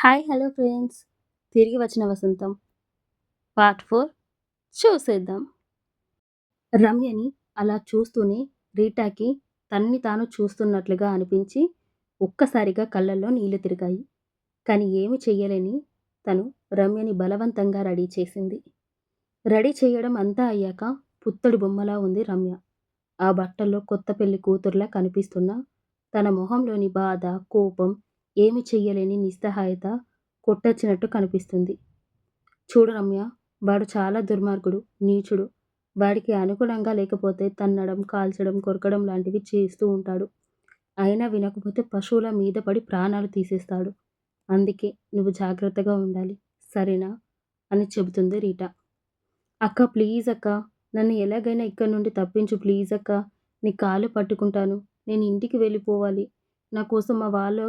Hi hello friends, తిరిగి వచ్చిన వసంతం పార్ట్ 4 చూసేద్దాం. రమ్యని అలా చూస్తూనే రీటాకి తన్ని తాను చూస్తున్నట్లుగా అనిపించి ఒక్కసారిగా కళ్ళల్లో నీళ్లు తిరిగాయి. కానీ ఏమి చెయ్యలేని తను రమ్యని బలవంతంగా రెడీ చేసింది. రెడీ చేయడం అంతా అయ్యాక పుత్తడి బొమ్మలా ఉంది రమ్య. ఆ బట్టల్లో కొత్త పెళ్లి కూతుర్లా కనిపిస్తున్న తన మొహంలోని బాధ, కోపం, ఏమి చెయ్యలేని నిస్సహాయత కొట్టొచ్చినట్టు కనిపిస్తుంది. చూడు రమ్య, వాడు చాలా దుర్మార్గుడు, నీచుడు. వాడికి అనుగుణంగా లేకపోతే తన్నడం, కాల్చడం, కొరకడం లాంటివి చేస్తూ ఉంటాడు. అయినా వినకపోతే పశువుల మీద పడి ప్రాణాలు తీసేస్తాడు. అందుకే నువ్వు జాగ్రత్తగా ఉండాలి, సరేనా అని చెబుతుంది రీటా. అక్క ప్లీజ్ అక్క, నన్ను ఎలాగైనా ఇక్కడి నుండి తప్పించు ప్లీజ్ అక్క, నీ కాళ్ళు పట్టుకుంటాను, నేను ఇంటికి వెళ్ళిపోవాలి. నా కోసం మా వాళ్ళు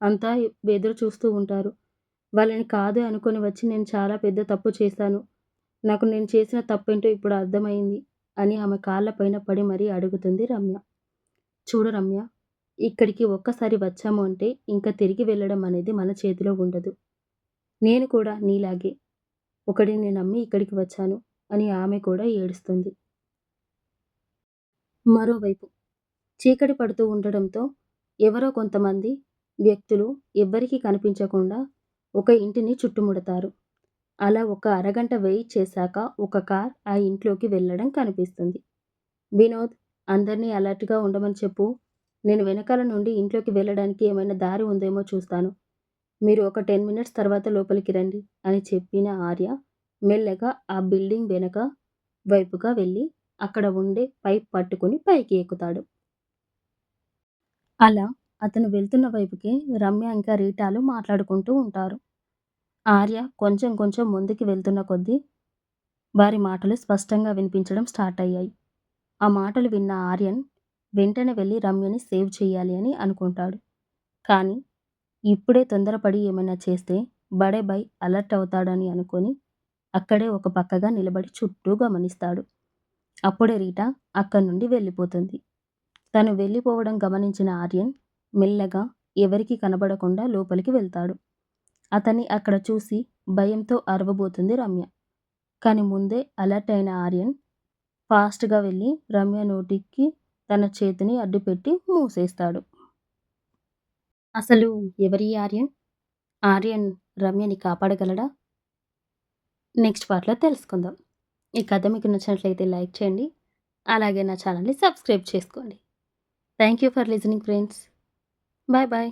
అంతా ఎదురు చూస్తూ ఉంటారు. వాళ్ళని కాదు అనుకొని వచ్చి నేను చాలా పెద్ద తప్పు చేశాను. నాకు నేను చేసిన తప్పేంటో ఇప్పుడు అర్థమైంది అని ఆమె కాళ్ళపైన పడి మరీ అడుగుతుంది రమ్య. చూడు రమ్య, ఇక్కడికి ఒక్కసారి వచ్చాము అంటే ఇంకా తిరిగి వెళ్ళడం అనేది మన చేతిలో ఉండదు. నేను కూడా నీలాగే ఒకడిని నమ్మి ఇక్కడికి వచ్చాను అని ఆమె కూడా ఏడుస్తుంది. మరోవైపు చీకటి పడుతూ ఉండడంతో ఎవరో కొంతమంది వ్యక్తులు ఎవ్వరికీ కనిపించకుండా ఒక ఇంటిని చుట్టుముడతారు. అలా ఒక అరగంట వెయిట్ చేశాక ఒక కార్ ఆ ఇంట్లోకి వెళ్ళడం కనిపిస్తుంది. వినోద్, అందరినీ అలర్ట్‌గా ఉండమని చెప్పు. నేను వెనకాల నుండి ఇంట్లోకి వెళ్ళడానికి ఏమైనా దారి ఉందేమో చూస్తాను. మీరు ఒక 10 మినిట్స్ తర్వాత లోపలికి రండి అని చెప్పిన ఆర్య మెల్లగా ఆ బిల్డింగ్ వెనక వైపుగా వెళ్ళి అక్కడ ఉండే పైప్ పట్టుకుని పైకి ఎక్కుతాడు. అలా అతను వెళ్తున్న వైపుకే రమ్య ఇంకా రీటాలు మాట్లాడుకుంటూ ఉంటారు. ఆర్య కొంచెం కొంచెం ముందుకి వెళ్తున్న కొద్దీ వారి మాటలు స్పష్టంగా వినిపించడం స్టార్ట్ అయ్యాయి. ఆ మాటలు విన్న ఆర్యన్ వెంటనే వెళ్ళి రమ్యని సేవ్ చేయాలి అని అనుకుంటాడు. కానీ ఇప్పుడే తొందరపడి ఏమైనా చేస్తే బడే బాయ్ అలర్ట్ అవుతాడని అనుకొని అక్కడే ఒక పక్కగా నిలబడి చుట్టూ గమనిస్తాడు. అప్పుడే రీటా అక్కడి నుండి వెళ్ళిపోతుంది. తను వెళ్ళిపోవడం గమనించిన ఆర్యన్ మెల్లగా ఎవరికీ కనబడకుండా లోపలికి వెళ్తాడు. అతన్ని అక్కడ చూసి భయంతో అరవబోతుంది రమ్య. కానీ ముందే అలర్ట్ అయిన ఆర్యన్ ఫాస్ట్‌గా వెళ్ళి రమ్య నోటికి తన చేతిని అడ్డుపెట్టి మూసేస్తాడు. అసలు ఎవరీ ఆర్యన్? ఆర్యన్ రమ్యని కాపాడగలడా? నెక్స్ట్ పార్ట్‌లో తెలుసుకుందాం. ఈ కథ మీకు నచ్చినట్లయితే లైక్ చేయండి. అలాగే నా ఛానల్‌ని సబ్స్క్రైబ్ చేసుకోండి. Thank you for listening friends. Bye bye.